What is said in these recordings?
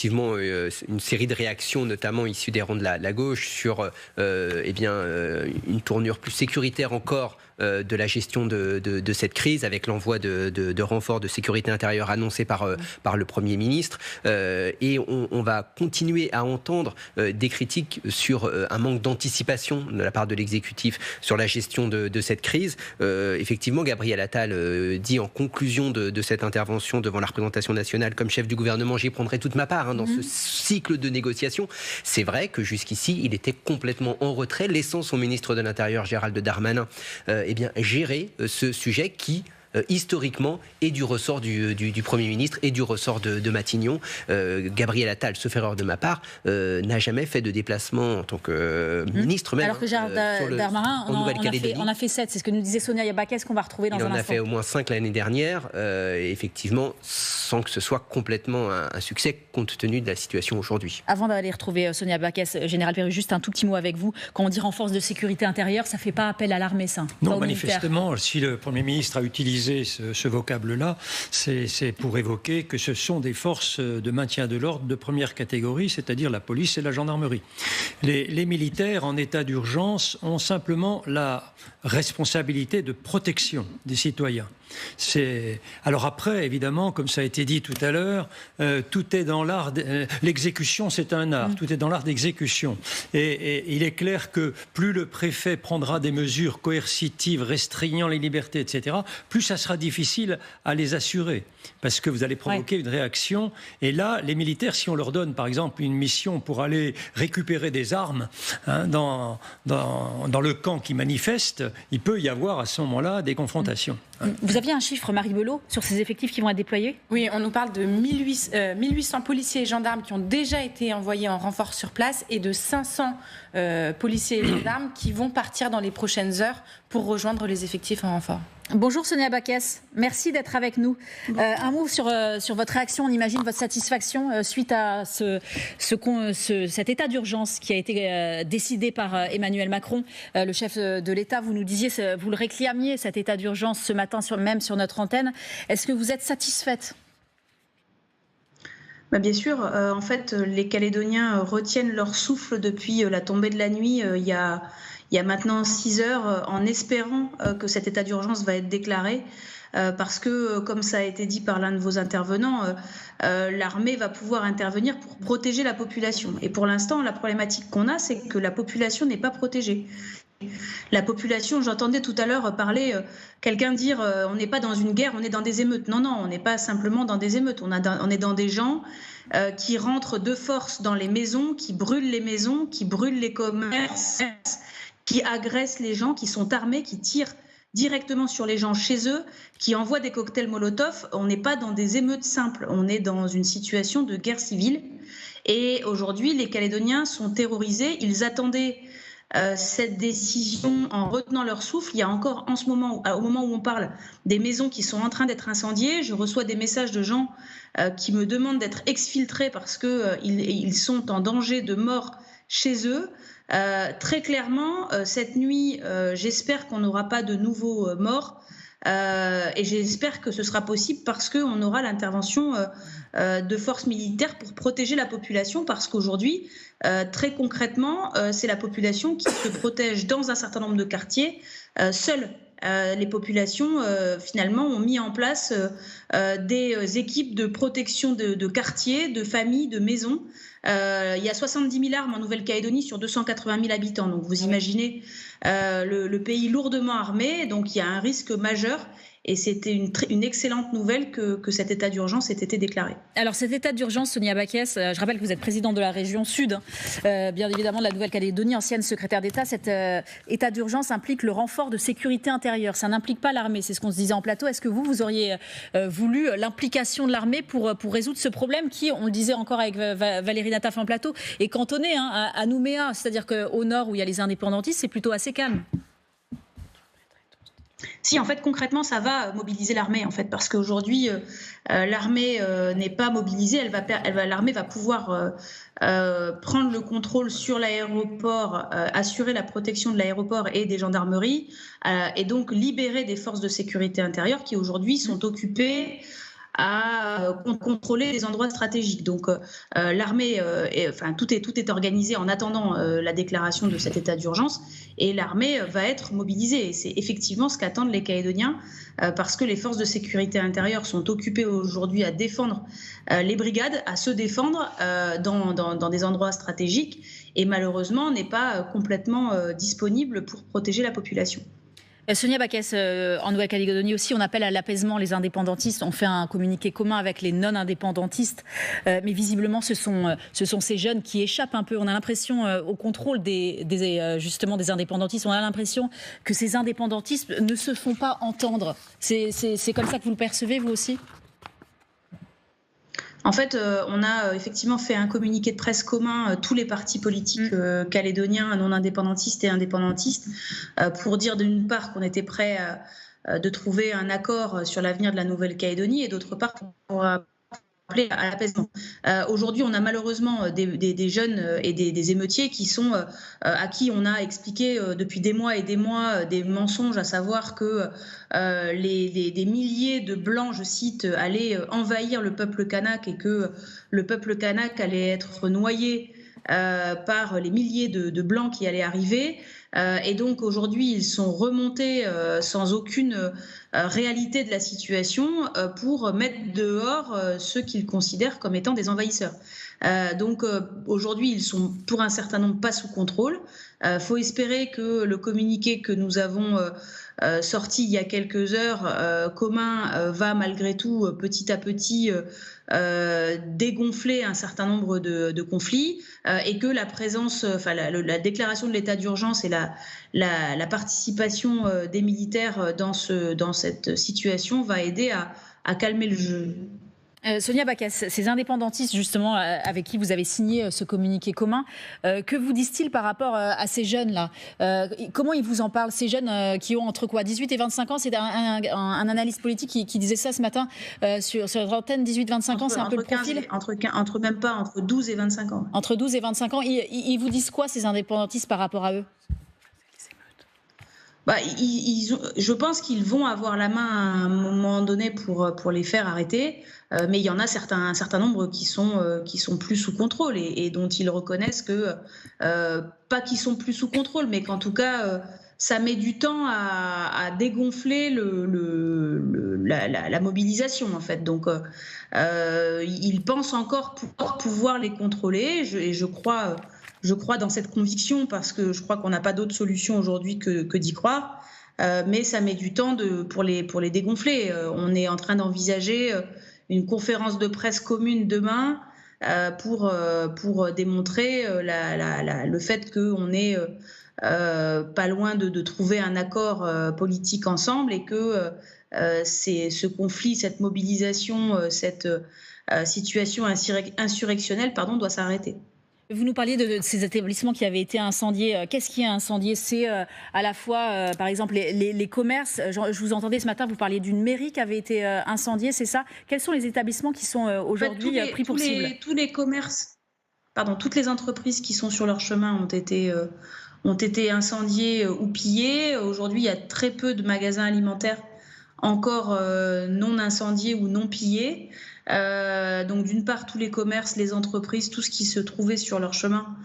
effectivement une série de réactions, notamment issues des rangs de la gauche, sur une tournure plus sécuritaire encore de la gestion de cette crise, avec l'envoi de renforts de sécurité intérieure annoncés par le Premier ministre. Et on va continuer à entendre des critiques sur un manque d'anticipation de la part de l'exécutif sur la gestion de cette crise. Effectivement, Gabriel Attal dit en conclusion de cette intervention devant la représentation nationale, comme chef du gouvernement, j'y prendrai toute ma part dans ce cycle de négociations. C'est vrai que jusqu'ici, il était complètement en retrait, laissant son ministre de l'Intérieur, Gérald Darmanin, gérer ce sujet qui, historiquement, est du ressort du Premier ministre et du ressort de Matignon. Gabriel Attal, sauf erreur de ma part, n'a jamais fait de déplacement en tant que ministre. Même, alors que Gérald Darmanin on a fait 7, c'est ce que nous disait Sonia Yabakes, qu'on va retrouver dans un instant. Il en a fait au moins 5 l'année dernière, effectivement, sans que ce soit complètement un succès, compte tenu de la situation aujourd'hui. Avant d'aller retrouver Sonia Yabakes, Général Perrus, juste un tout petit mot avec vous. Quand on dit renforce de sécurité intérieure, ça ne fait pas appel à l'armée, ça? Non, manifestement, si le Premier ministre a utilisé ce vocable-là, c'est pour évoquer que ce sont des forces de maintien de l'ordre de première catégorie, c'est-à-dire la police et la gendarmerie. Les militaires en état d'urgence ont simplement la responsabilité de protection des citoyens. Alors après, évidemment, comme ça a été dit tout à l'heure, tout est dans l'art. L'exécution, c'est un art. Tout est dans l'art d'exécution. Et il est clair que plus le préfet prendra des mesures coercitives, restreignant les libertés, etc., plus ça sera difficile à les assurer. Parce que vous allez provoquer une réaction. Et là, les militaires, si on leur donne, par exemple, une mission pour aller récupérer des armes dans le camp qui manifeste, il peut y avoir à ce moment-là des confrontations. Vous aviez un chiffre, Marie Belot, sur ces effectifs qui vont être déployés? Oui, on nous parle de 1800 policiers et gendarmes qui ont déjà été envoyés en renfort sur place et de 500 policiers et gendarmes qui vont partir dans les prochaines heures pour rejoindre les effectifs en renfort. Bonjour Sonia Yabakes, merci d'être avec nous. Un mot sur votre réaction, on imagine votre satisfaction suite à cet état d'urgence qui a été décidé par Emmanuel Macron, le chef de l'État. Vous nous disiez, vous le réclamiez, cet état d'urgence ce matin, même sur notre antenne. Est-ce que vous êtes satisfaite ? Bien sûr, en fait, les Calédoniens retiennent leur souffle depuis la tombée de la nuit il y a maintenant 6 heures, en espérant que cet état d'urgence va être déclaré. Parce que, comme ça a été dit par l'un de vos intervenants, l'armée va pouvoir intervenir pour protéger la population. Et pour l'instant, la problématique qu'on a, c'est que la population n'est pas protégée. La population, j'entendais tout à l'heure parler, quelqu'un dire on n'est pas dans une guerre, on est dans des émeutes. Non, on n'est pas simplement dans des émeutes, on est dans des gens qui rentrent de force dans les maisons, qui brûlent les maisons, qui brûlent les commerces, qui agressent les gens, qui sont armés, qui tirent directement sur les gens chez eux, qui envoient des cocktails Molotov. On n'est pas dans des émeutes simples, on est dans une situation de guerre civile. Et aujourd'hui, les Calédoniens sont terrorisés, ils attendaient cette décision en retenant leur souffle. Il y a encore en ce moment, au moment où on parle, des maisons qui sont en train d'être incendiées. Je reçois des messages de gens qui me demandent d'être exfiltrés parce qu'ils sont en danger de mort chez eux. Très clairement, cette nuit, j'espère qu'on n'aura pas de nouveaux morts. Et j'espère que ce sera possible parce qu'on aura l'intervention de forces militaires pour protéger la population, parce qu'aujourd'hui, très concrètement, c'est la population qui se protège dans un certain nombre de quartiers seule. Les populations, finalement, ont mis en place des équipes de protection de quartiers, de familles, de maisons. Il y a 70 000 armes en Nouvelle-Calédonie sur 280 000 habitants. Donc vous imaginez le pays lourdement armé. Donc il y a un risque majeur. Et c'était une excellente nouvelle que cet état d'urgence ait été déclaré. Alors cet état d'urgence, Sonia Yabakes, je rappelle que vous êtes présidente de la région Sud, bien évidemment de la Nouvelle-Calédonie, ancienne secrétaire d'État. Cet état d'urgence implique le renfort de sécurité intérieure. Ça n'implique pas l'armée, c'est ce qu'on se disait en plateau. Est-ce que vous auriez voulu l'implication de l'armée pour résoudre ce problème qui, on le disait encore avec Valérie Nataf en plateau, est cantonné à Nouméa, c'est-à-dire qu'au nord où il y a les indépendantistes, c'est plutôt assez calme? Si, en fait, concrètement, ça va mobiliser l'armée, en fait, parce qu'aujourd'hui, l'armée n'est pas mobilisée. L'armée va pouvoir prendre le contrôle sur l'aéroport, assurer la protection de l'aéroport et des gendarmeries, et donc libérer des forces de sécurité intérieure qui, aujourd'hui, sont occupées à contrôler des endroits stratégiques. Donc l'armée, tout est organisé en attendant la déclaration de cet état d'urgence, et l'armée va être mobilisée. Et c'est effectivement ce qu'attendent les Calédoniens, parce que les forces de sécurité intérieure sont occupées aujourd'hui à défendre les brigades, à se défendre dans des endroits stratégiques, et malheureusement n'est pas complètement disponible pour protéger la population. Sonia Backès, en Nouvelle-Calédonie aussi, on appelle à l'apaisement les indépendantistes. On fait un communiqué commun avec les non-indépendantistes. Mais visiblement, ce sont ces jeunes qui échappent un peu. On a l'impression, au contrôle justement des indépendantistes, on a l'impression que ces indépendantistes ne se font pas entendre. C'est comme ça que vous le percevez, vous aussi ? En fait, on a effectivement fait un communiqué de presse commun, tous les partis politiques calédoniens, non indépendantistes et indépendantistes, pour dire d'une part qu'on était prêt de trouver un accord sur l'avenir de la Nouvelle-Calédonie, et d'autre part pour appeler à l'apaisement. Aujourd'hui, on a malheureusement des jeunes et des émeutiers qui sont à qui on a expliqué depuis des mois et des mois des mensonges, à savoir que des milliers de blancs, je cite, allaient envahir le peuple kanak, et que le peuple kanak allait être noyé par les milliers de blancs qui allaient arriver. Et donc aujourd'hui, ils sont remontés sans aucune réalité de la situation pour mettre dehors ceux qu'ils considèrent comme étant des envahisseurs. Donc aujourd'hui, ils sont pour un certain nombre pas sous contrôle. Faut espérer que le communiqué que nous avons sorti il y a quelques heures, commun, va malgré tout petit à petit dégonfler un certain nombre de conflits, et que la présence, la déclaration de l'état d'urgence et la participation des militaires dans cette situation va aider à calmer le jeu. Sonia Backès, ces indépendantistes justement avec qui vous avez signé ce communiqué commun, que vous disent-ils par rapport à ces jeunes-là ? Comment ils vous en parlent, ces jeunes qui ont entre 18 et 25 ans ? C'est un analyste politique qui disait ça ce matin sur l'antenne, 18-25 ans, c'est un peu le profil. Entre 12 et 25 ans. Entre 12 et 25 ans. Ils vous disent quoi, ces indépendantistes, par rapport à eux ? Je pense qu'ils vont avoir la main à un moment donné pour les faire arrêter, mais il y en a un certain nombre qui sont plus sous contrôle, et dont ils reconnaissent que, pas qu'ils sont plus sous contrôle, mais qu'en tout cas ça met du temps à dégonfler la mobilisation, en fait. Donc ils pensent encore pouvoir les contrôler, et je crois dans cette conviction, parce que je crois qu'on n'a pas d'autre solution aujourd'hui que d'y croire. Mais ça met du temps pour les dégonfler. On est en train d'envisager une conférence de presse commune demain pour démontrer le fait qu'on est pas loin de trouver un accord politique ensemble, et que ce conflit, cette mobilisation, cette situation insurrectionnelle, doit s'arrêter. Vous nous parliez de ces établissements qui avaient été incendiés. Qu'est-ce qui est incendié ? C'est à la fois, par exemple, les commerces. Je vous entendais ce matin, vous parliez d'une mairie qui avait été incendiée, c'est ça ? Quels sont les établissements qui sont aujourd'hui pris pour cible ? Tous les commerces, toutes les entreprises qui sont sur leur chemin ont été incendiées ou pillées. Aujourd'hui, il y a très peu de magasins alimentaires encore non incendiés ou non pillés. Donc d'une part, tous les commerces, les entreprises, tout ce qui se trouvait sur leur chemin,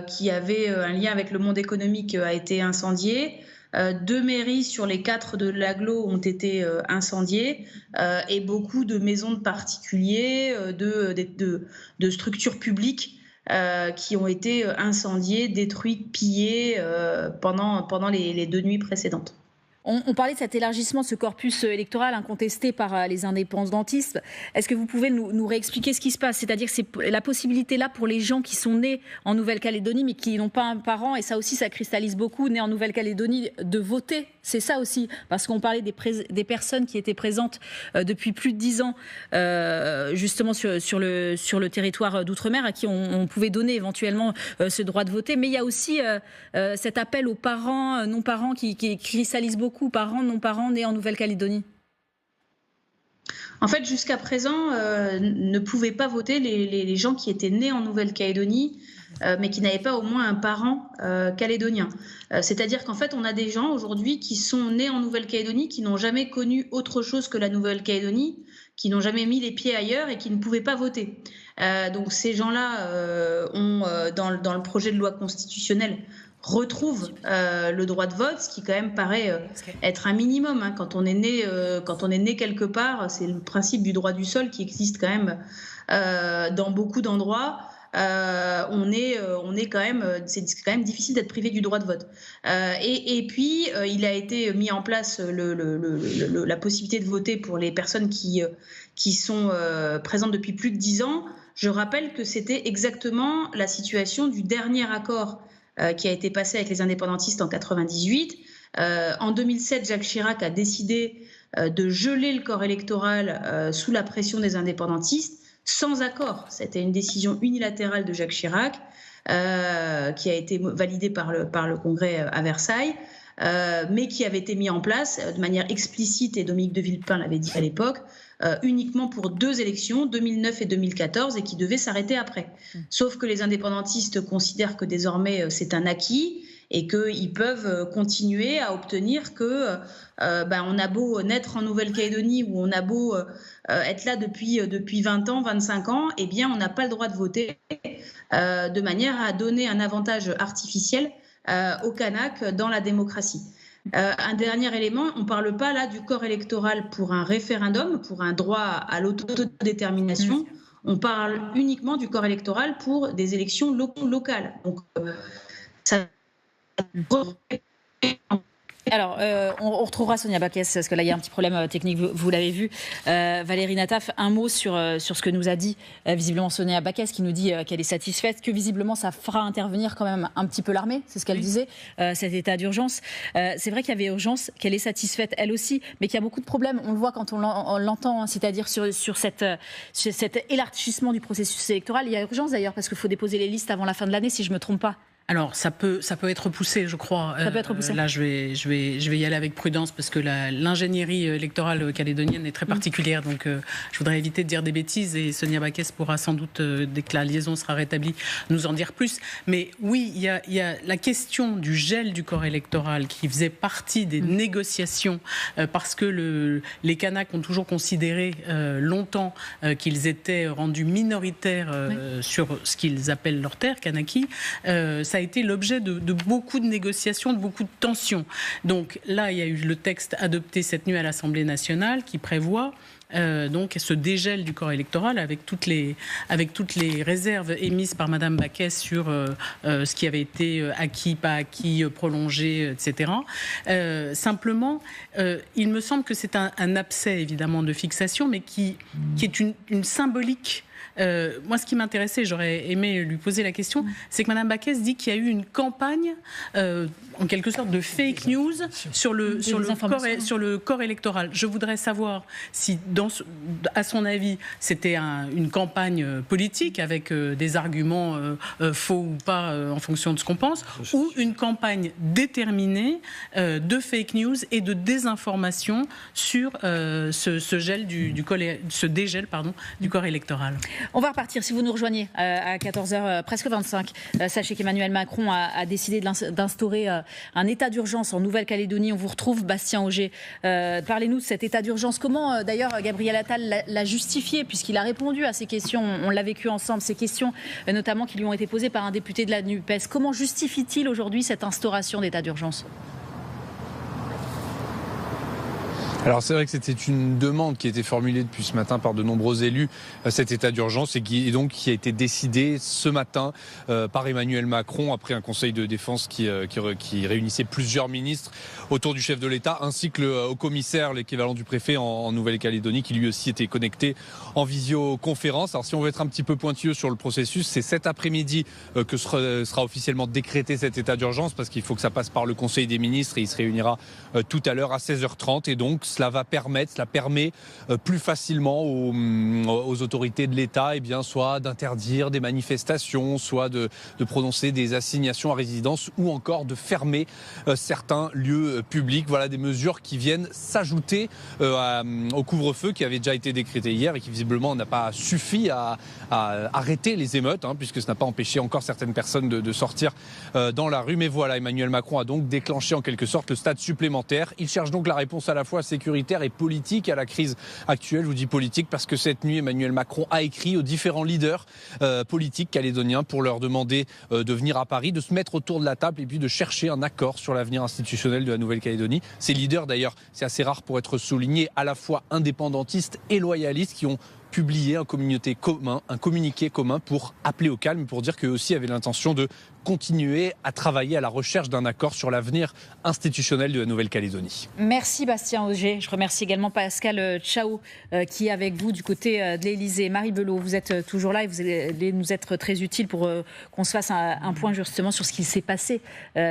qui avait un lien avec le monde économique, a été incendié. 2 mairies sur les 4 de l'agglo ont été incendiées, et beaucoup de maisons de particuliers, de structures publiques qui ont été incendiées, détruites, pillées pendant les 2 nuits précédentes. On parlait de cet élargissement, de ce corpus électoral incontesté par les indépendantistes. Est-ce que vous pouvez nous réexpliquer ce qui se passe ? C'est-à-dire que c'est la possibilité là pour les gens qui sont nés en Nouvelle-Calédonie mais qui n'ont pas un parent, et ça aussi ça cristallise beaucoup, nés en Nouvelle-Calédonie, de voter. C'est ça aussi, parce qu'on parlait des personnes qui étaient présentes depuis plus de 10 ans justement sur le territoire d'outre-mer, à qui on pouvait donner éventuellement ce droit de voter. Mais il y a aussi cet appel aux parents, non-parents qui cristallise beaucoup. Parents, non-parents nés en Nouvelle-Calédonie. En fait, jusqu'à présent, ne pouvaient pas voter les gens qui étaient nés en Nouvelle-Calédonie, mais qui n'avaient pas au moins un parent calédonien. C'est-à-dire qu'en fait, on a des gens aujourd'hui qui sont nés en Nouvelle-Calédonie, qui n'ont jamais connu autre chose que la Nouvelle-Calédonie, qui n'ont jamais mis les pieds ailleurs et qui ne pouvaient pas voter. Donc ces gens-là dans le projet de loi constitutionnelle, retrouvent le droit de vote, ce qui quand même paraît être un minimum. Hein. Quand on est né quelque part, c'est le principe du droit du sol qui existe quand même dans beaucoup d'endroits. On est quand même, c'est quand même difficile d'être privé du droit de vote. Et puis il a été mis en place la possibilité de voter pour les personnes qui sont présentes depuis plus de 10 ans. Je rappelle que c'était exactement la situation du dernier accord qui a été passé avec les indépendantistes en 98. En 2007, Jacques Chirac a décidé de geler le corps électoral sous la pression des indépendantistes, sans accord. C'était une décision unilatérale de Jacques Chirac qui a été validée par le Congrès à Versailles, mais qui avait été mis en place de manière explicite, et Dominique de Villepin l'avait dit à l'époque, uniquement pour 2 élections, 2009 et 2014, et qui devait s'arrêter après. Sauf que les indépendantistes considèrent que désormais c'est un acquis et qu'ils peuvent continuer à obtenir que on a beau naître en Nouvelle-Calédonie ou on a beau être là depuis 20 ans, 25 ans, eh bien on n'a pas le droit de voter de manière à donner un avantage artificiel aux Kanaks dans la démocratie. Un dernier élément, on ne parle pas là du corps électoral pour un référendum, pour un droit à l'autodétermination. On parle uniquement du corps électoral pour des élections locales. Donc, ça... Alors, on retrouvera Sonia Backès, parce que là, il y a un petit problème technique, vous l'avez vu. Valérie Nataf, un mot sur ce que nous a dit visiblement Sonia Backès, qui nous dit qu'elle est satisfaite, que visiblement, ça fera intervenir quand même un petit peu l'armée, c'est ce qu'elle disait, cet état d'urgence. C'est vrai qu'il y avait urgence, qu'elle est satisfaite, elle aussi, mais qu'il y a beaucoup de problèmes. On le voit quand on l'entend, hein, c'est-à-dire sur cet élargissement du processus électoral. Il y a urgence d'ailleurs, parce qu'il faut déposer les listes avant la fin de l'année, si je ne me trompe pas. Alors, ça peut être repoussé, je crois. Ça peut être repoussé. Là, je vais y aller avec prudence parce que l'ingénierie électorale calédonienne est très particulière. Donc, je voudrais éviter de dire des bêtises et Sonia Backès pourra sans doute, dès que la liaison sera rétablie, nous en dire plus. Mais oui, il y a la question du gel du corps électoral qui faisait partie des négociations parce que les Kanaks ont toujours considéré longtemps qu'ils étaient rendus minoritaires sur ce qu'ils appellent leur terre, Kanaki. Ça a été l'objet de beaucoup de négociations, de beaucoup de tensions. Donc là, il y a eu le texte adopté cette nuit à l'Assemblée nationale qui prévoit donc ce dégel du corps électoral avec toutes les réserves émises par Madame Backès sur ce qui avait été acquis, pas acquis, prolongé, etc. Simplement, il me semble que c'est un abcès évidemment de fixation, mais qui est une symbolique. Moi, ce qui m'intéressait, j'aurais aimé lui poser la question, c'est que Mme Backès dit qu'il y a eu une campagne, en quelque sorte, de fake news sur le corps électoral. Je voudrais savoir si, à son avis, c'était une campagne politique avec des arguments faux ou pas en fonction de ce qu'on pense, ou une campagne déterminée de fake news et de désinformation sur ce dégel du corps électoral. On va repartir, si vous nous rejoignez à 14h, presque 25. Sachez qu'Emmanuel Macron a décidé d'instaurer un état d'urgence en Nouvelle-Calédonie. On vous retrouve, Bastien Auger. Parlez-nous de cet état d'urgence. Comment, d'ailleurs, Gabriel Attal l'a justifié, puisqu'il a répondu à ces questions. On l'a vécu ensemble, ces questions, notamment qui lui ont été posées par un député de la NUPES. Comment justifie-t-il aujourd'hui cette instauration d'état d'urgence ? Alors c'est vrai que c'était une demande qui a été formulée depuis ce matin par de nombreux élus, cet état d'urgence, et qui a été décidé ce matin par Emmanuel Macron après un conseil de défense qui réunissait plusieurs ministres autour du chef de l'État, ainsi que le haut-commissaire, l'équivalent du préfet en Nouvelle-Calédonie, qui lui aussi était connecté en visioconférence. Alors si on veut être un petit peu pointilleux sur le processus, c'est cet après-midi que sera officiellement décrété cet état d'urgence, parce qu'il faut que ça passe par le Conseil des ministres et il se réunira tout à l'heure à 16h30, et donc cela permet plus facilement aux autorités de l'État soit d'interdire des manifestations, soit de prononcer des assignations à résidence, ou encore de fermer certains lieux publics. Voilà des mesures qui viennent s'ajouter au couvre-feu qui avait déjà été décrété hier et qui visiblement n'a pas suffi à arrêter les émeutes, puisque ça n'a pas empêché encore certaines personnes de sortir dans la rue. Mais voilà, Emmanuel Macron a donc déclenché en quelque sorte le stade supplémentaire. Il cherche donc la réponse à la fois sécuritaire sécuritaire et politique à la crise actuelle. Je vous dis politique parce que cette nuit, Emmanuel Macron a écrit aux différents leaders politiques calédoniens pour leur demander de venir à Paris, de se mettre autour de la table et puis de chercher un accord sur l'avenir institutionnel de la Nouvelle-Calédonie. Ces leaders, d'ailleurs, c'est assez rare pour être souligné, à la fois indépendantistes et loyalistes, qui ont publié un communiqué commun pour appeler au calme, pour dire qu'eux aussi avaient l'intention de continuer à travailler à la recherche d'un accord sur l'avenir institutionnel de la Nouvelle-Calédonie. Merci Bastien Auger. Je remercie également Pascal Chao qui est avec vous du côté de l'Élysée. Marie Belot, vous êtes toujours là et vous allez nous être très utile pour qu'on se fasse un point justement sur ce qui s'est passé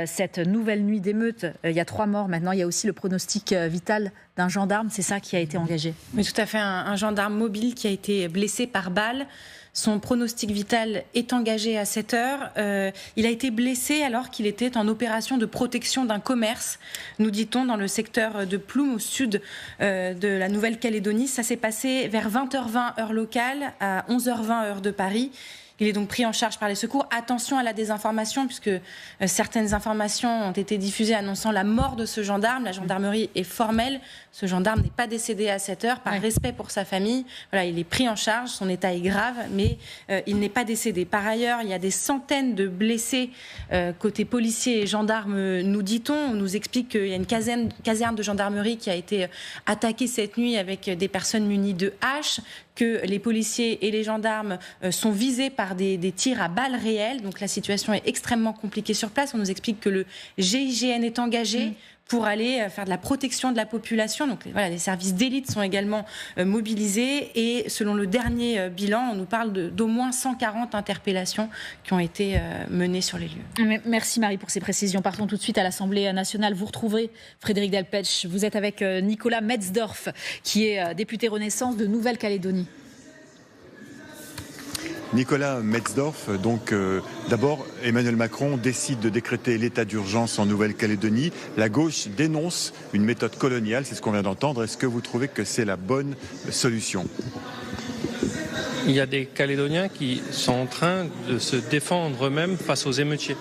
cette nouvelle nuit d'émeute. Il y a 3 morts maintenant. Il y a aussi le pronostic vital d'un gendarme. C'est ça qui a été engagé. Oui, tout à fait. Un gendarme mobile qui a été blessé par balle. Son pronostic vital est engagé à 7 heures. Il a été blessé alors qu'il était en opération de protection d'un commerce, nous dit-on, dans le secteur de Ploum, au sud de la Nouvelle-Calédonie. Ça s'est passé vers 20h20 heure locale, à 11h20 heure de Paris. Il est donc pris en charge par les secours. Attention à la désinformation, puisque certaines informations ont été diffusées annonçant la mort de ce gendarme. La gendarmerie est formelle. Ce gendarme n'est pas décédé à 7 heures. Par respect pour sa famille, voilà, il est pris en charge. Son état est grave, mais il n'est pas décédé. Par ailleurs, il y a des centaines de blessés côté policiers et gendarmes, nous dit-on. On nous explique qu'il y a une caserne de gendarmerie qui a été attaquée cette nuit avec des personnes munies de haches, que les policiers et les gendarmes sont visés par des tirs à balles réelles. Donc la situation est extrêmement compliquée sur place. On nous explique que le GIGN est engagé pour aller faire de la protection de la population. Donc voilà, les services d'élite sont également mobilisés. Et selon le dernier bilan, on nous parle d'au moins 140 interpellations qui ont été menées sur les lieux. Merci Marie pour ces précisions. Partons tout de suite à l'Assemblée nationale. Vous retrouverez Frédéric Delpech. Vous êtes avec Nicolas Metzdorf, qui est député Renaissance de Nouvelle-Calédonie. Nicolas Metzdorf, donc d'abord Emmanuel Macron décide de décréter l'état d'urgence en Nouvelle-Calédonie. La gauche dénonce une méthode coloniale, c'est ce qu'on vient d'entendre. Est-ce que vous trouvez que c'est la bonne solution ? Il y a des Calédoniens qui sont en train de se défendre eux-mêmes face aux émeutiers.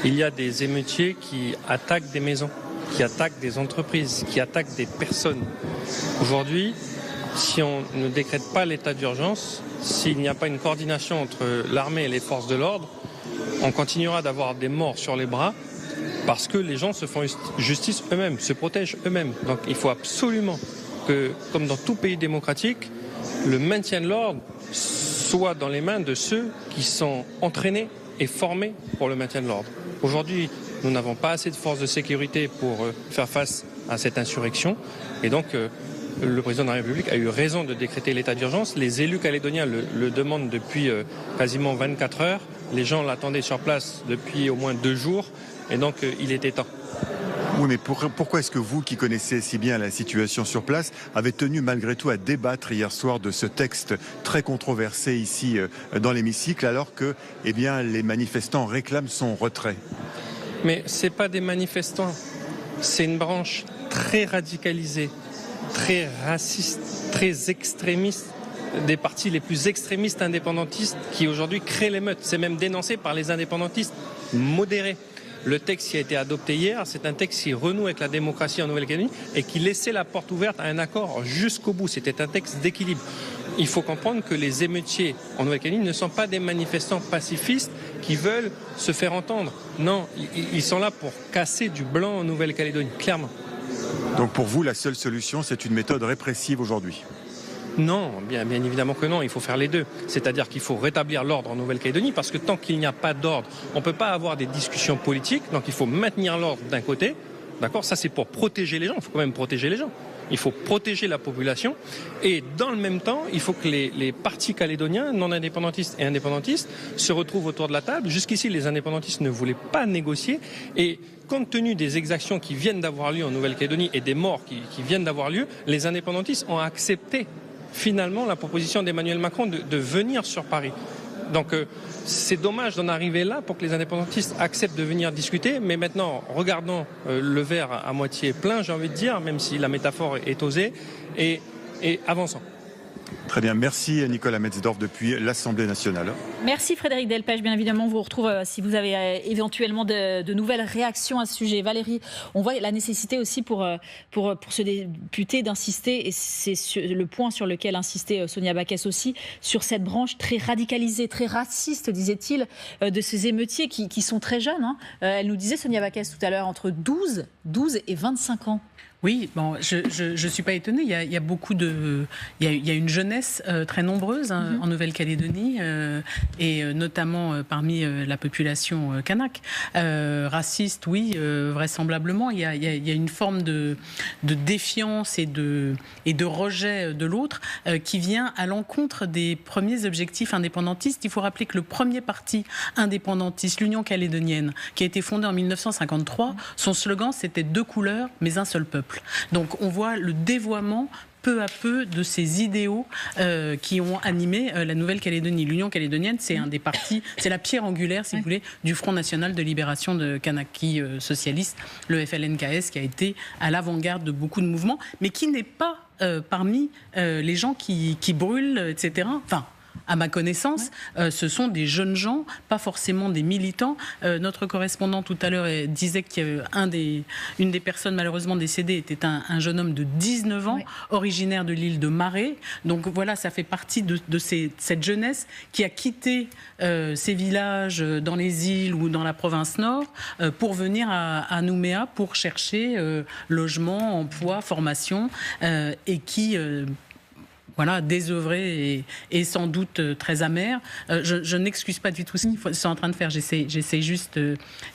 Il y a des émeutiers qui attaquent des maisons, qui attaquent des entreprises, qui attaquent des personnes. Aujourd'hui, si on ne décrète pas l'état d'urgence, s'il n'y a pas une coordination entre l'armée et les forces de l'ordre, on continuera d'avoir des morts sur les bras parce que les gens se font justice eux-mêmes, se protègent eux-mêmes. Donc il faut absolument que, comme dans tout pays démocratique, le maintien de l'ordre soit dans les mains de ceux qui sont entraînés et formés pour le maintien de l'ordre. Aujourd'hui, nous n'avons pas assez de forces de sécurité pour faire face à cette insurrection et donc le président de la République a eu raison de décréter l'état d'urgence. Les élus calédoniens le demandent depuis quasiment 24 heures. Les gens l'attendaient sur place depuis au moins 2 jours. Et donc, il était temps. Oui, mais pourquoi est-ce que vous, qui connaissez si bien la situation sur place, avez tenu malgré tout à débattre hier soir de ce texte très controversé ici dans l'hémicycle, alors que les manifestants réclament son retrait ? Mais ce n'est pas des manifestants. C'est une branche très radicalisée, très raciste, très extrémiste, des partis les plus extrémistes indépendantistes qui aujourd'hui créent l'émeute. C'est même dénoncé par les indépendantistes modérés. Le texte qui a été adopté hier, c'est un texte qui renoue avec la démocratie en Nouvelle-Calédonie et qui laissait la porte ouverte à un accord jusqu'au bout. C'était un texte d'équilibre. Il faut comprendre que les émeutiers en Nouvelle-Calédonie ne sont pas des manifestants pacifistes qui veulent se faire entendre. Non, ils sont là pour casser du blanc en Nouvelle-Calédonie, clairement. Donc pour vous, la seule solution, c'est une méthode répressive aujourd'hui ? Non, bien évidemment que non, il faut faire les deux. C'est-à-dire qu'il faut rétablir l'ordre en Nouvelle-Calédonie parce que tant qu'il n'y a pas d'ordre, on ne peut pas avoir des discussions politiques. Donc il faut maintenir l'ordre d'un côté. D'accord ? Ça, c'est pour protéger les gens. Il faut quand même protéger les gens. Il faut protéger la population. Et dans le même temps, il faut que les partis calédoniens, non indépendantistes et indépendantistes, se retrouvent autour de la table. Jusqu'ici, les indépendantistes ne voulaient pas négocier. Et compte tenu des exactions qui viennent d'avoir lieu en Nouvelle-Calédonie et des morts qui viennent d'avoir lieu, les indépendantistes ont accepté finalement la proposition d'Emmanuel Macron de venir sur Paris. Donc c'est dommage d'en arriver là pour que les indépendantistes acceptent de venir discuter, mais maintenant regardons le verre à moitié plein, j'ai envie de dire, même si la métaphore est osée, et avançons. Très bien, merci Nicolas Metzdorf depuis l'Assemblée nationale. Merci Frédéric Delpech, bien évidemment, on vous retrouve si vous avez éventuellement de nouvelles réactions à ce sujet. Valérie, on voit la nécessité aussi pour ce député d'insister, et c'est le point sur lequel insistait Sonia Backès aussi, sur cette branche très radicalisée, très raciste, disait-il, de ces émeutiers qui sont très jeunes. Hein. Elle nous disait, Sonia Backès, tout à l'heure, entre 12 et 25 ans. Oui, bon, je suis pas étonnée. Il y a beaucoup il y a une jeunesse très nombreuse en Nouvelle-Calédonie et notamment parmi la population kanak. Raciste, oui, vraisemblablement. Il y a une forme de défiance et de rejet de l'autre qui vient à l'encontre des premiers objectifs indépendantistes. Il faut rappeler que le premier parti indépendantiste, l'Union calédonienne, qui a été fondée en 1953, son slogan c'était 2 couleurs mais un seul peuple. Donc on voit le dévoiement peu à peu de ces idéaux qui ont animé la Nouvelle-Calédonie. L'Union calédonienne, c'est un des partis, c'est la pierre angulaire, si vous voulez, du Front national de libération de Kanaki socialiste, le FLNKS, qui a été à l'avant-garde de beaucoup de mouvements, mais qui n'est pas parmi les gens qui brûlent, etc. Enfin, à ma connaissance, ce sont des jeunes gens, pas forcément des militants. Notre correspondant tout à l'heure disait qu'une des personnes malheureusement décédées était un jeune homme de 19 ans, originaire de l'île de Marais. Donc voilà, ça fait partie de cette jeunesse qui a quitté ces villages dans les îles ou dans la province nord pour venir à Nouméa pour chercher logement, emploi, formation et qui... Voilà, désœuvré et sans doute très amer. Je n'excuse pas du tout ce qu'ils sont en train de faire. J'essaie juste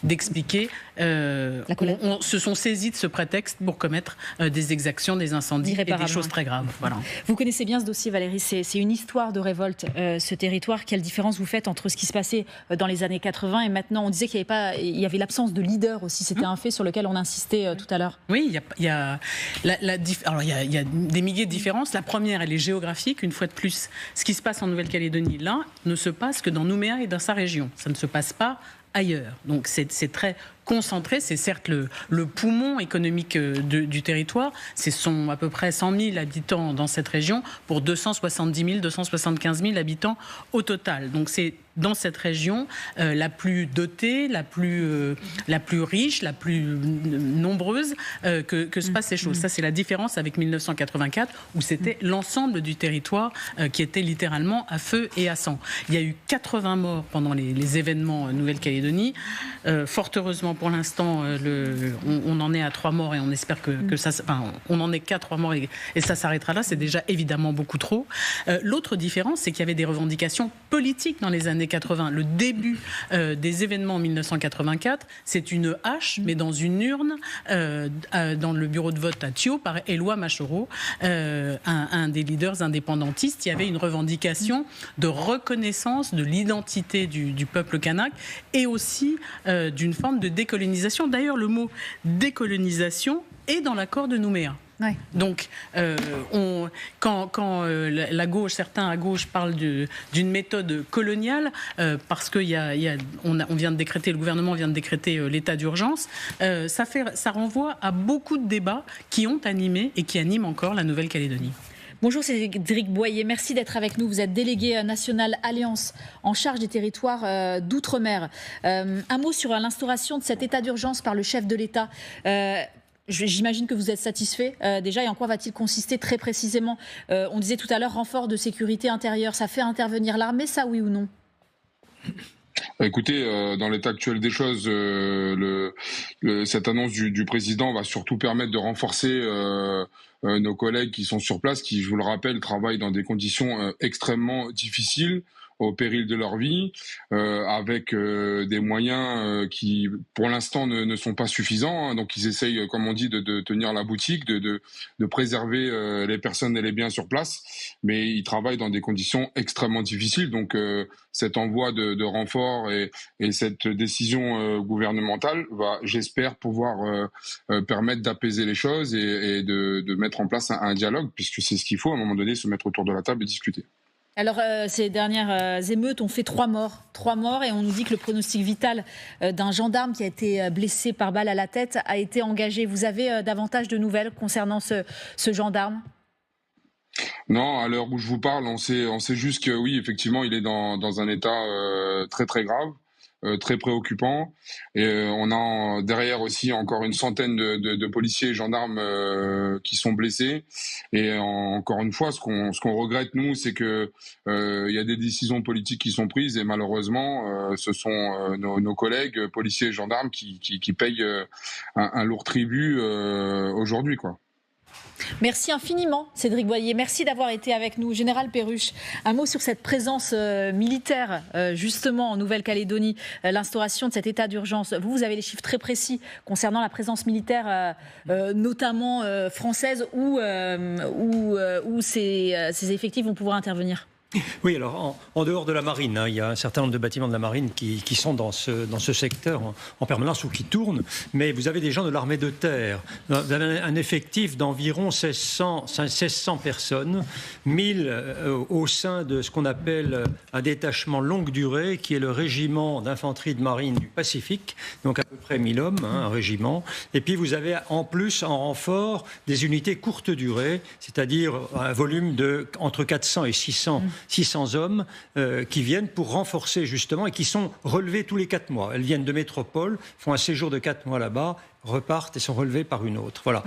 d'expliquer. Se sont saisis de ce prétexte pour commettre des exactions, des incendies et des choses très graves. Voilà. Vous connaissez bien ce dossier, Valérie. C'est une histoire de révolte, ce territoire. Quelle différence vous faites entre ce qui se passait dans les années 80 et maintenant? On disait qu'il y avait l'absence de leader aussi. C'était un fait sur lequel on insistait tout à l'heure. Oui, il y a des milliers de différences. La première, elle est géographique. Une fois de plus, ce qui se passe en Nouvelle-Calédonie, là, ne se passe que dans Nouméa et dans sa région. Ça ne se passe pas ailleurs. Donc c'est très concentré. C'est certes le poumon économique du territoire. Ce sont à peu près 100 000 habitants dans cette région pour 270 000, 275 000 habitants au total. Donc c'est dans cette région la plus dotée, la plus riche, la plus nombreuse que se passent ces choses. Ça, c'est la différence avec 1984 où c'était l'ensemble du territoire qui était littéralement à feu et à sang. Il y a eu 80 morts pendant les événements Nouvelle-Calédonie. Fort heureusement, pour l'instant, on en est à 3 morts et on espère que ça... Enfin, on en est qu'à 3 morts et ça s'arrêtera là. C'est déjà évidemment beaucoup trop. L'autre différence, c'est qu'il y avait des revendications politiques dans les années 80. Le début des événements en 1984, c'est une hache, mais dans une urne, dans le bureau de vote à Thio, par Éloi Machoro, un des leaders indépendantistes. Il y avait une revendication de reconnaissance de l'identité du peuple kanak et aussi d'une forme de décolonisation. D'ailleurs, le mot décolonisation est dans l'accord de Nouméa. Ouais. Donc, quand la gauche, certains à gauche parlent d'une méthode coloniale, parce que on vient de décréter, le gouvernement vient de décréter l'état d'urgence, ça renvoie à beaucoup de débats qui ont animé et qui animent encore la Nouvelle-Calédonie. Bonjour Cédric Boyer, merci d'être avec nous. Vous êtes délégué national Alliance en charge des territoires d'outre-mer. Un mot sur l'instauration de cet état d'urgence par le chef de l'État. J'imagine que vous êtes satisfait déjà, et en quoi va-t-il consister très précisément? On disait tout à l'heure renfort de sécurité intérieure, ça fait intervenir l'armée, ça oui ou non? Écoutez, dans l'état actuel des choses, cette annonce du président va surtout permettre de renforcer nos collègues qui sont sur place, qui, je vous le rappelle, travaillent dans des conditions extrêmement difficiles, au péril de leur vie, avec des moyens qui, pour l'instant, ne sont pas suffisants. Hein. Donc, ils essayent, comme on dit, de tenir la boutique, de préserver les personnes et les biens sur place, mais ils travaillent dans des conditions extrêmement difficiles. Donc, cet envoi de renforts et cette décision gouvernementale va, j'espère, pouvoir permettre d'apaiser les choses et de mettre en place un dialogue, puisque c'est ce qu'il faut, à un moment donné, se mettre autour de la table et discuter. Alors, ces dernières émeutes ont fait 3 morts. 3 morts, et on nous dit que le pronostic vital d'un gendarme qui a été blessé par balle à la tête a été engagé. Vous avez davantage de nouvelles concernant ce gendarme ? Non, à l'heure où je vous parle, on sait juste que oui, effectivement, il est dans un état très très grave, très préoccupant. Et on a derrière aussi encore une centaine de policiers et gendarmes qui sont blessés. Et encore une fois, ce qu'on regrette nous, c'est que il y a des décisions politiques qui sont prises et malheureusement, ce sont nos collègues policiers et gendarmes qui payent un lourd tribut aujourd'hui, quoi. Merci infiniment, Cédric Boyer. Merci d'avoir été avec nous. Général Perruche, un mot sur cette présence militaire, justement, en Nouvelle-Calédonie, l'instauration de cet état d'urgence. Vous avez les chiffres très précis concernant la présence militaire, notamment française, où ces effectifs vont pouvoir intervenir. Oui, alors en dehors de la marine, il y a un certain nombre de bâtiments de la marine qui sont dans ce secteur en permanence ou qui tournent, mais vous avez des gens de l'armée de terre. Vous avez un effectif d'environ 1600 personnes, 1000 au sein de ce qu'on appelle un détachement longue durée, qui est le régiment d'infanterie de marine du Pacifique, donc à peu près 1000 hommes, un régiment. Et puis vous avez en plus, en renfort, des unités courte durée, c'est-à-dire un volume de entre 400 et 600 hommes qui viennent pour renforcer justement et qui sont relevés tous les 4 mois. Elles viennent de métropole, font un séjour de 4 mois là-bas, repartent et sont relevés par une autre. Voilà,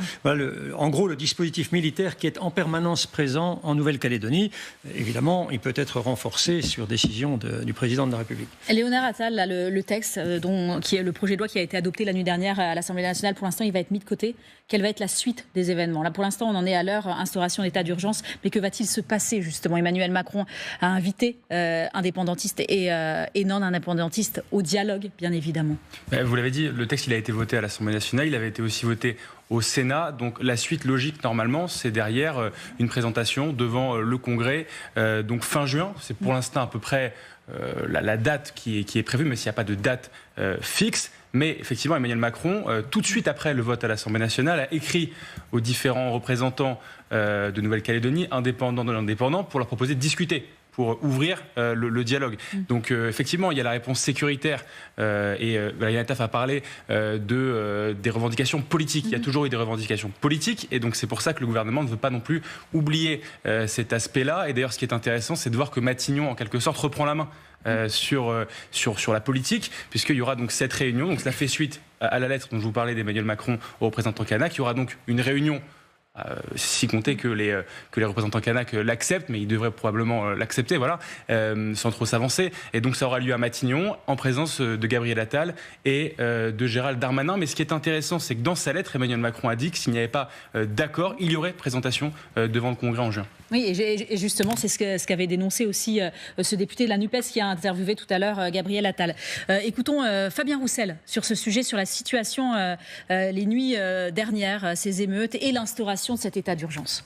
en gros, le dispositif militaire qui est en permanence présent en Nouvelle-Calédonie. Évidemment, il peut être renforcé sur décision du président de la République. Léonard Attal, là, le texte, qui est le projet de loi qui a été adopté la nuit dernière à l'Assemblée nationale, pour l'instant, il va être mis de côté. Quelle va être la suite des événements? Là, pour l'instant, on en est à l'heure instauration d'état d'urgence. Mais que va-t-il se passer, justement? Emmanuel Macron a invité indépendantistes et non-indépendantistes au dialogue, bien évidemment. Vous l'avez dit, le texte il a été voté à l'Assemblée nationale, il avait été aussi voté au Sénat. Donc la suite logique, normalement, c'est derrière une présentation devant le Congrès, donc fin juin. C'est pour l'instant à peu près la date qui est prévue, mais s'il n'y a pas de date fixe. Mais effectivement, Emmanuel Macron, tout de suite après le vote à l'Assemblée nationale, a écrit aux différents représentants de Nouvelle-Calédonie, indépendants de l'indépendant, pour leur proposer de discuter, pour ouvrir le dialogue. Donc effectivement, il y a la réponse sécuritaire et Valérie Nataf a parlé des revendications politiques. Il y a toujours eu des revendications politiques et donc c'est pour ça que le gouvernement ne veut pas non plus oublier cet aspect-là. Et d'ailleurs, ce qui est intéressant, c'est de voir que Matignon, en quelque sorte, reprend la main sur la politique, puisqu'il y aura donc cette réunion. Donc cela fait suite à la lettre dont je vous parlais d'Emmanuel Macron au représentant kanak. Il y aura donc une réunion, si compter que les représentants kanak l'acceptent, mais ils devraient probablement l'accepter, voilà, sans trop s'avancer. Et donc ça aura lieu à Matignon, en présence de Gabriel Attal et de Gérald Darmanin. Mais ce qui est intéressant, c'est que dans sa lettre, Emmanuel Macron a dit que s'il n'y avait pas d'accord, il y aurait présentation devant le Congrès en juin. Oui, et justement, c'est ce qu'avait dénoncé aussi ce député de la NUPES qui a interviewé tout à l'heure Gabriel Attal. Écoutons Fabien Roussel sur ce sujet, sur la situation les nuits dernières, ces émeutes et l'instauration de cet état d'urgence.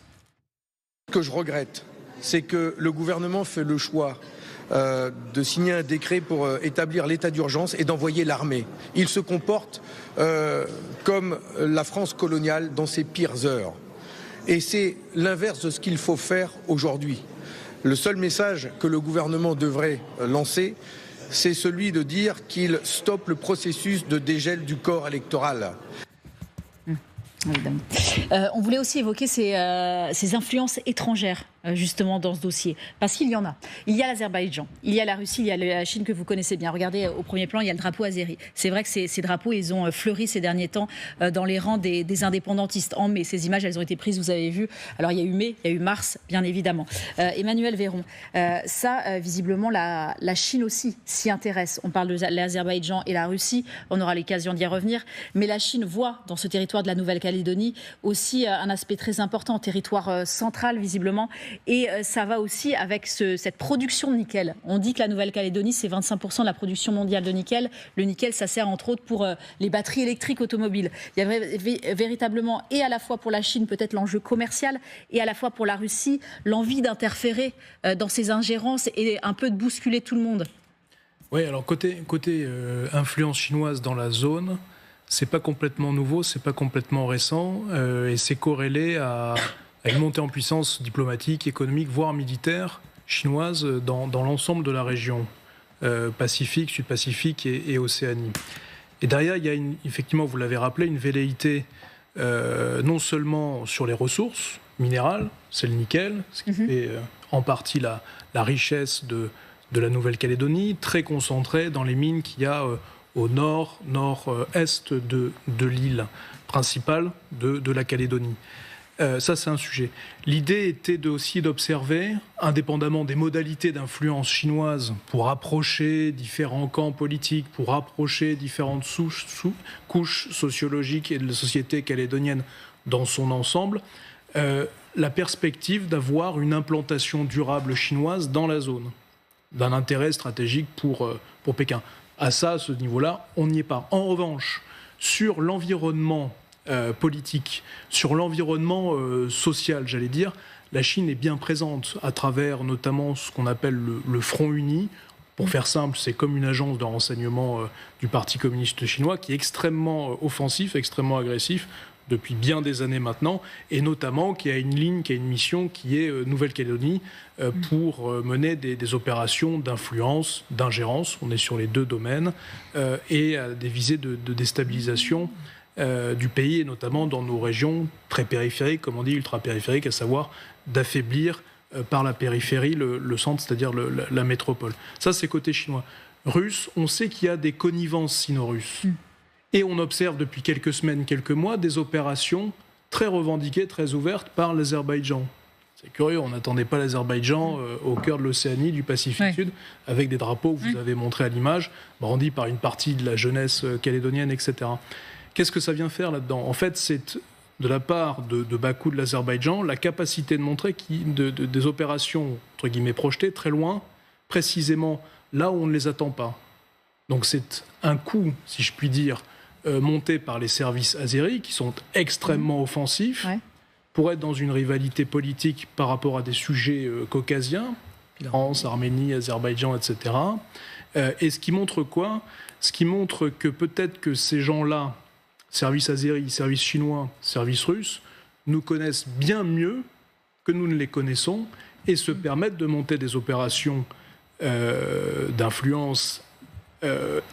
Ce que je regrette, c'est que le gouvernement fait le choix de signer un décret pour établir l'état d'urgence et d'envoyer l'armée. Il se comporte comme la France coloniale dans ses pires heures. Et c'est l'inverse de ce qu'il faut faire aujourd'hui. Le seul message que le gouvernement devrait lancer, c'est celui de dire qu'il stoppe le processus de dégel du corps électoral. On voulait aussi évoquer ces influences étrangères justement dans ce dossier, parce qu'il y en a. Il y a l'Azerbaïdjan, il y a la Russie, il y a la Chine que vous connaissez bien. Regardez au premier plan, il y a le drapeau azéri. C'est vrai que ces drapeaux, ils ont fleuri ces derniers temps dans les rangs des indépendantistes. En mai, ces images, elles ont été prises, vous avez vu. Alors il y a eu mai, il y a eu mars, bien évidemment. Emmanuel Véron, visiblement, la Chine aussi s'y intéresse. On parle de l'Azerbaïdjan et la Russie, on aura l'occasion d'y revenir. Mais la Chine voit dans ce territoire de la Nouvelle-Calédonie aussi un aspect très important, territoire central visiblement. Et ça va aussi avec cette production de nickel. On dit que la Nouvelle-Calédonie, c'est 25% de la production mondiale de nickel. Le nickel, ça sert entre autres pour les batteries électriques automobiles. Il y a véritablement, et à la fois pour la Chine, peut-être l'enjeu commercial, et à la fois pour la Russie, l'envie d'interférer dans ces ingérences et un peu de bousculer tout le monde. Oui, alors côté influence chinoise dans la zone, c'est pas complètement nouveau, c'est pas complètement récent, et c'est corrélé à une montée en puissance diplomatique, économique, voire militaire chinoise dans l'ensemble de la région Pacifique, Sud-Pacifique et Océanie. Et derrière, il y a effectivement, vous l'avez rappelé, une velléité non seulement sur les ressources minérales, c'est le nickel, ce qui fait en partie la richesse de la Nouvelle-Calédonie, très concentrée dans les mines qu'il y a au nord-est de l'île principale de la Calédonie. Ça, c'est un sujet. L'idée était aussi d'observer, indépendamment des modalités d'influence chinoise, pour approcher différents camps politiques, pour approcher différentes couches sociologiques et de la société calédonienne dans son ensemble, la perspective d'avoir une implantation durable chinoise dans la zone, d'un intérêt stratégique pour Pékin. À ce niveau-là, on n'y est pas. En revanche, sur l'environnement politique, sur l'environnement social, j'allais dire, la Chine est bien présente à travers notamment ce qu'on appelle le Front Uni. Pour faire simple, c'est comme une agence de renseignement du Parti communiste chinois qui est extrêmement offensif, extrêmement agressif depuis bien des années maintenant, et notamment qui a une ligne, qui a une mission qui est Nouvelle-Calédonie pour mener des opérations d'influence, d'ingérence, on est sur les deux domaines, et des visées de déstabilisation du pays, et notamment dans nos régions très périphériques, comme on dit, ultra-périphériques, à savoir d'affaiblir par la périphérie le centre, c'est-à-dire la métropole. Ça, c'est côté chinois. Russe, on sait qu'il y a des connivences sino-russes. Et on observe depuis quelques semaines, quelques mois, des opérations très revendiquées, très ouvertes par l'Azerbaïdjan. C'est curieux, on n'attendait pas l'Azerbaïdjan au cœur de l'Océanie, du Pacifique Sud, avec des drapeaux que vous avez montrés à l'image, brandis par une partie de la jeunesse calédonienne, etc. Qu'est-ce que ça vient faire là-dedans ? En fait, c'est de la part de Bakou, de l'Azerbaïdjan, la capacité de montrer des opérations, entre guillemets, projetées très loin, précisément là où on ne les attend pas. Donc c'est un coup, si je puis dire, monté par les services azéris, qui sont extrêmement offensifs, pour être dans une rivalité politique par rapport à des sujets caucasiens, France, Arménie, Azerbaïdjan, etc. Et ce qui montre quoi ? Ce qui montre que peut-être que ces gens-là, services azéris, services chinois, services russes, nous connaissent bien mieux que nous ne les connaissons et se permettent de monter des opérations d'influence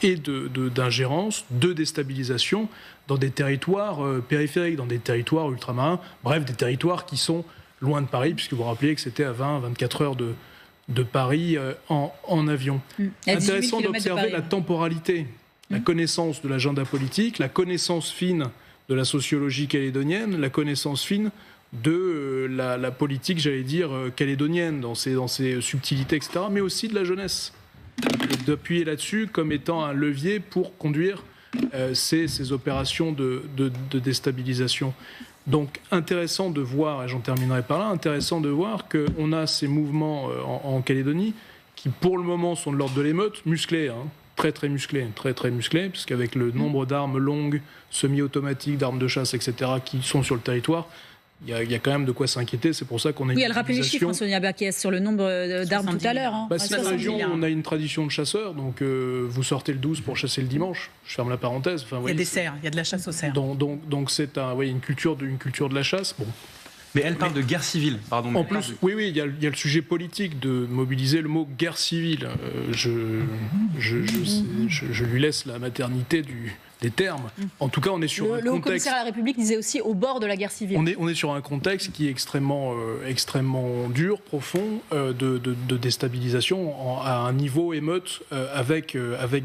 et d'ingérence, de déstabilisation dans des territoires périphériques, dans des territoires ultramarins, bref, des territoires qui sont loin de Paris, puisque vous vous rappelez que c'était à 20-24 heures de Paris en avion. Intéressant d'observer la temporalité, la connaissance de l'agenda politique, la connaissance fine de la sociologie calédonienne, la connaissance fine de la politique, j'allais dire, calédonienne, dans ses subtilités, etc., mais aussi de la jeunesse. Et d'appuyer là-dessus comme étant un levier pour conduire ces opérations de déstabilisation. Donc intéressant de voir, et j'en terminerai par là, intéressant de voir qu'on a ces mouvements en Calédonie qui pour le moment sont de l'ordre de l'émeute, musclés, très musclés, très musclés, puisqu'avec le nombre d'armes longues, semi-automatiques, d'armes de chasse, etc., qui sont sur le territoire, il y a quand même de quoi s'inquiéter. C'est pour ça qu'on a elle rappelait les chiffres, Sonia Baquès, sur le nombre d'armes tout à l'heure. C'est la région où on a une tradition de chasseurs, donc vous sortez le 12 pour chasser le dimanche. Je ferme la parenthèse. Enfin, il y a des cerfs, il y a de la chasse aux cerfs. Donc c'est une culture de la chasse. Bon. Mais elle parle de guerre civile, pardon. En plus, oui, il y a le sujet politique de mobiliser le mot guerre civile. Je lui laisse la maternité des termes. En tout cas, on est sur un contexte... Le haut-commissaire à la République disait aussi au bord de la guerre civile. On est sur un contexte qui est extrêmement dur, profond, de déstabilisation à un niveau émeute avec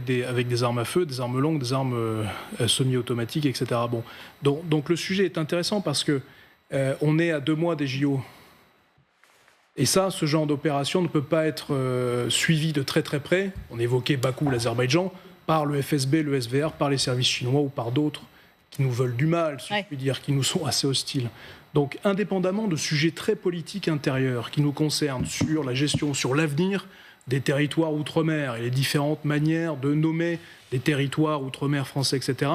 des armes à feu, des armes longues, des armes semi-automatiques, etc. Bon. Donc le sujet est intéressant parce que on est à 2 mois des JO. Et ça, ce genre d'opération ne peut pas être suivi de très près. On évoquait Bakou, l'Azerbaïdjan, par le FSB, le SVR, par les services chinois ou par d'autres qui nous veulent du mal, si je puis dire, qui nous sont assez hostiles. Donc, indépendamment de sujets très politiques intérieurs qui nous concernent sur la gestion, sur l'avenir des territoires outre-mer et les différentes manières de nommer des territoires outre-mer français, etc.,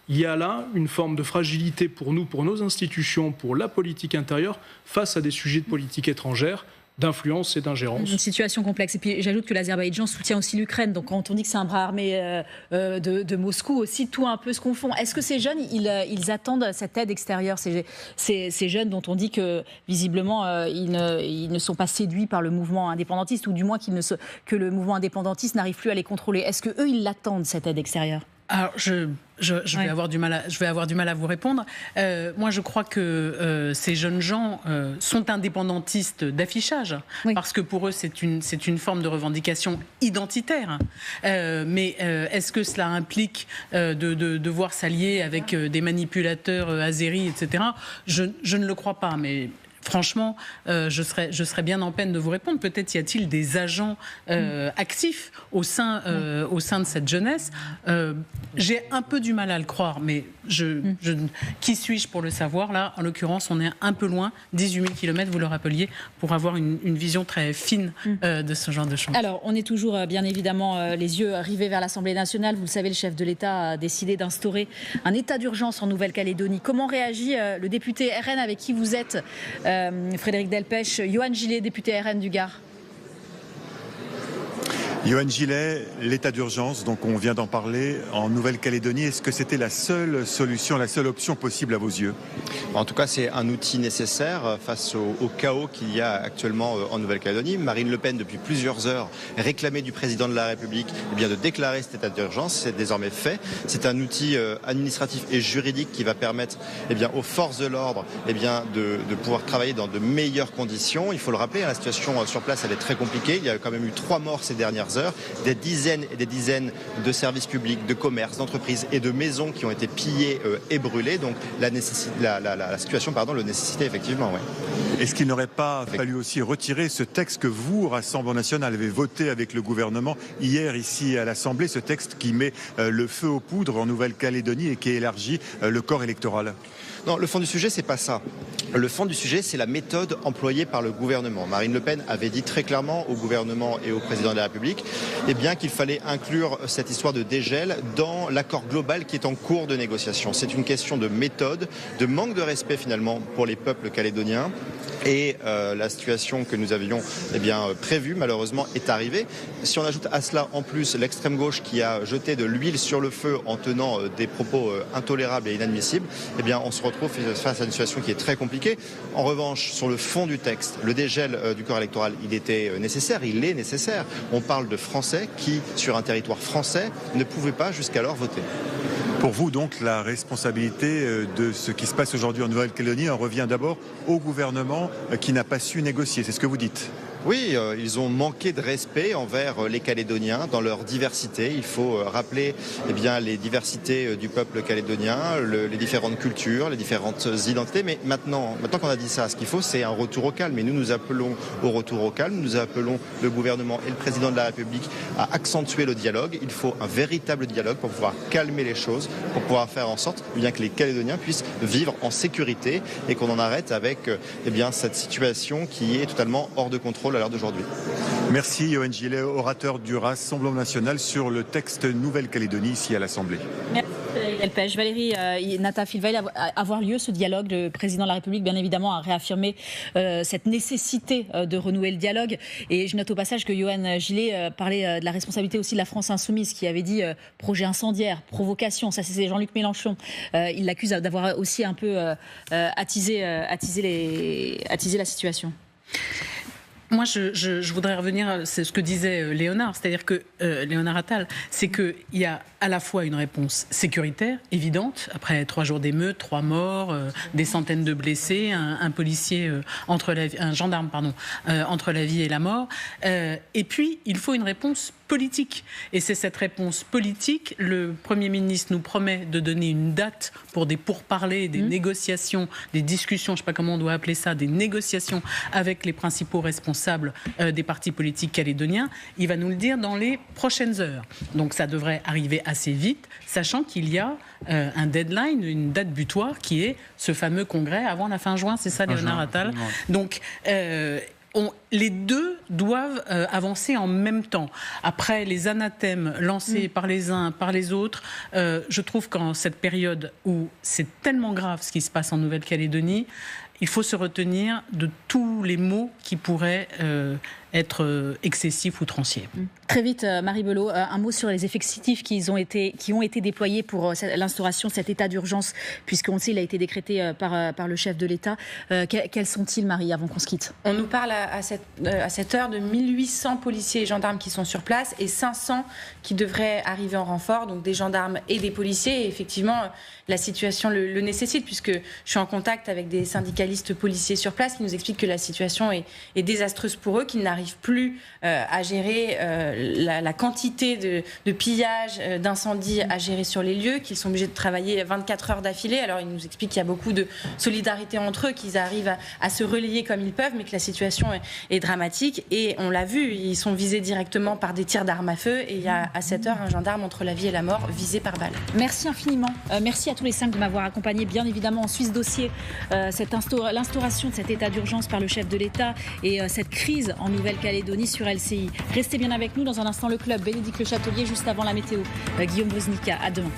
il y a là une forme de fragilité pour nous, pour nos institutions, pour la politique intérieure, face à des sujets de politique étrangère, d'influence et d'ingérence. Une situation complexe. Et puis j'ajoute que l'Azerbaïdjan soutient aussi l'Ukraine. Donc quand on dit que c'est un bras armé de Moscou aussi, tout un peu se confond. Est-ce que ces jeunes, ils attendent cette aide extérieure, ces jeunes dont on dit que visiblement ils ne sont pas séduits par le mouvement indépendantiste, ou du moins que le mouvement indépendantiste n'arrive plus à les contrôler. Est-ce que eux, ils l'attendent, cette aide extérieure ? Alors, Je vais avoir du mal à vous répondre. Moi, je crois que ces jeunes gens sont indépendantistes d'affichage, parce que pour eux, c'est une forme de revendication identitaire. Mais est-ce que cela implique de devoir s'allier avec des manipulateurs azéris, etc. Je ne le crois pas, mais... Franchement, je serais bien en peine de vous répondre. Peut-être y a-t-il des agents actifs au sein de cette jeunesse. J'ai un peu du mal à le croire, mais qui suis-je pour le savoir? Là, en l'occurrence, on est un peu loin, 18 000 km, vous le rappeliez, pour avoir une vision très fine de ce genre de choses. Alors, on est toujours, bien évidemment, les yeux rivés vers l'Assemblée nationale. Vous le savez, le chef de l'État a décidé d'instaurer un état d'urgence en Nouvelle-Calédonie. Comment réagit le député RN avec qui vous êtes, Frédéric Delpech, Yohann Gillet, député RN du Gard? Yohann Gillet, l'état d'urgence, donc on vient d'en parler, en Nouvelle-Calédonie, est-ce que c'était la seule solution, la seule option possible à vos yeux? En tout cas, c'est un outil nécessaire face au chaos qu'il y a actuellement en Nouvelle-Calédonie. Marine Le Pen, depuis plusieurs heures, réclamait du président de la République de déclarer cet état d'urgence. C'est désormais fait. C'est un outil administratif et juridique qui va permettre aux forces de l'ordre de pouvoir travailler dans de meilleures conditions. Il faut le rappeler, la situation sur place, elle est très compliquée. Il y a quand même eu 3 morts ces dernières heures, des dizaines et des dizaines de services publics, de commerces, d'entreprises et de maisons qui ont été pillées et brûlées. Donc la situation le nécessitait effectivement. Ouais. Est-ce qu'il n'aurait pas fallu aussi retirer ce texte que vous, Rassemblement national, avez voté avec le gouvernement hier ici à l'Assemblée, ce texte qui met le feu aux poudres en Nouvelle-Calédonie et qui élargit le corps électoral? Non, le fond du sujet, c'est pas ça. Le fond du sujet, c'est la méthode employée par le gouvernement. Marine Le Pen avait dit très clairement au gouvernement et au président de la République qu'il fallait inclure cette histoire de dégel dans l'accord global qui est en cours de négociation. C'est une question de méthode, de manque de respect finalement pour les peuples calédoniens. Et la situation que nous avions prévue, malheureusement, est arrivée. Si on ajoute à cela, en plus, l'extrême gauche qui a jeté de l'huile sur le feu en tenant des propos intolérables et inadmissibles, on se retrouve face à une situation qui est très compliquée. En revanche, sur le fond du texte, le dégel du corps électoral, il était nécessaire, il est nécessaire. On parle de Français qui, sur un territoire français, ne pouvaient pas jusqu'alors voter. Pour vous, donc, la responsabilité de ce qui se passe aujourd'hui en Nouvelle-Calédonie en revient d'abord au gouvernement qui n'a pas su négocier, c'est ce que vous dites? Oui, ils ont manqué de respect envers les Calédoniens dans leur diversité. Il faut rappeler les diversités du peuple calédonien, les différentes cultures, les différentes identités. Mais maintenant qu'on a dit ça, ce qu'il faut, c'est un retour au calme. Et nous appelons au retour au calme. Nous appelons le gouvernement et le président de la République à accentuer le dialogue. Il faut un véritable dialogue pour pouvoir calmer les choses, pour pouvoir faire en sorte que les Calédoniens puissent vivre en sécurité et qu'on en arrête avec cette situation qui est totalement hors de contrôle à l'heure d'aujourd'hui. Merci Yohann Gillet, orateur du Rassemblement national sur le texte Nouvelle-Calédonie ici à l'Assemblée. Merci Delpech. Valérie Nataf, il va avoir lieu ce dialogue. Le président de la République, bien évidemment, a réaffirmé cette nécessité de renouer le dialogue. Et je note au passage que Yohann Gillet parlait de la responsabilité aussi de la France insoumise, qui avait dit projet incendiaire, provocation. Ça, c'est Jean-Luc Mélenchon. Il l'accuse d'avoir aussi un peu attisé la situation. Moi, je voudrais revenir, c'est ce que disait Léonard, c'est-à-dire que Léonard Attal, c'est qu'il y a à la fois une réponse sécuritaire évidente, après 3 jours d'émeute, 3 morts, des centaines de blessés, un policier un gendarme entre la vie et la mort, et puis il faut une réponse politique. Et c'est cette réponse politique, le Premier ministre nous promet de donner une date pour des pourparlers, des négociations, des discussions, je ne sais pas comment on doit appeler ça, des négociations avec les principaux responsables des partis politiques calédoniens. Il va nous le dire dans les prochaines heures. Donc ça devrait arriver assez vite, sachant qu'il y a un deadline, une date butoir qui est ce fameux congrès avant la fin juin, c'est ça Léonard Attal. Donc les deux doivent avancer en même temps. Après les anathèmes lancés par les uns, par les autres, je trouve qu'en cette période où c'est tellement grave ce qui se passe en Nouvelle-Calédonie, il faut se retenir de tout tous les maux qui pourraient être excessifs, outranciers. Très vite, Marie Belot, un mot sur les effectifs qui ont été déployés pour l'instauration de cet état d'urgence, puisqu'on le sait, il a été décrété par le chef de l'État. Quels sont-ils, Marie, avant qu'on se quitte? On nous parle à cette heure de 1800 policiers et gendarmes qui sont sur place et 500 qui devraient arriver en renfort, donc des gendarmes et des policiers. Et effectivement, la situation le nécessite, puisque je suis en contact avec des syndicalistes policiers sur place qui nous expliquent que la situation est désastreuse pour eux, qu'ils n'arrivent plus à gérer la quantité de pillages, d'incendies à gérer sur les lieux, qu'ils sont obligés de travailler 24 heures d'affilée. Alors ils nous expliquent qu'il y a beaucoup de solidarité entre eux, qu'ils arrivent à se relayer comme ils peuvent, mais que la situation est dramatique. Et on l'a vu, ils sont visés directement par des tirs d'armes à feu. Et il y a à cette heure un gendarme entre la vie et la mort visé par balle. Merci infiniment. Merci à tous les 5 de m'avoir accompagné, bien évidemment, en Suisse Dossier, l'instauration de cet état d'urgence par le chef de l'État et cette crise en Nouvelle-Calédonie sur LCI. Restez bien avec nous. Dans un instant, le club, Bénédicte Le Châtelier, juste avant la météo. Guillaume Boznica, à demain.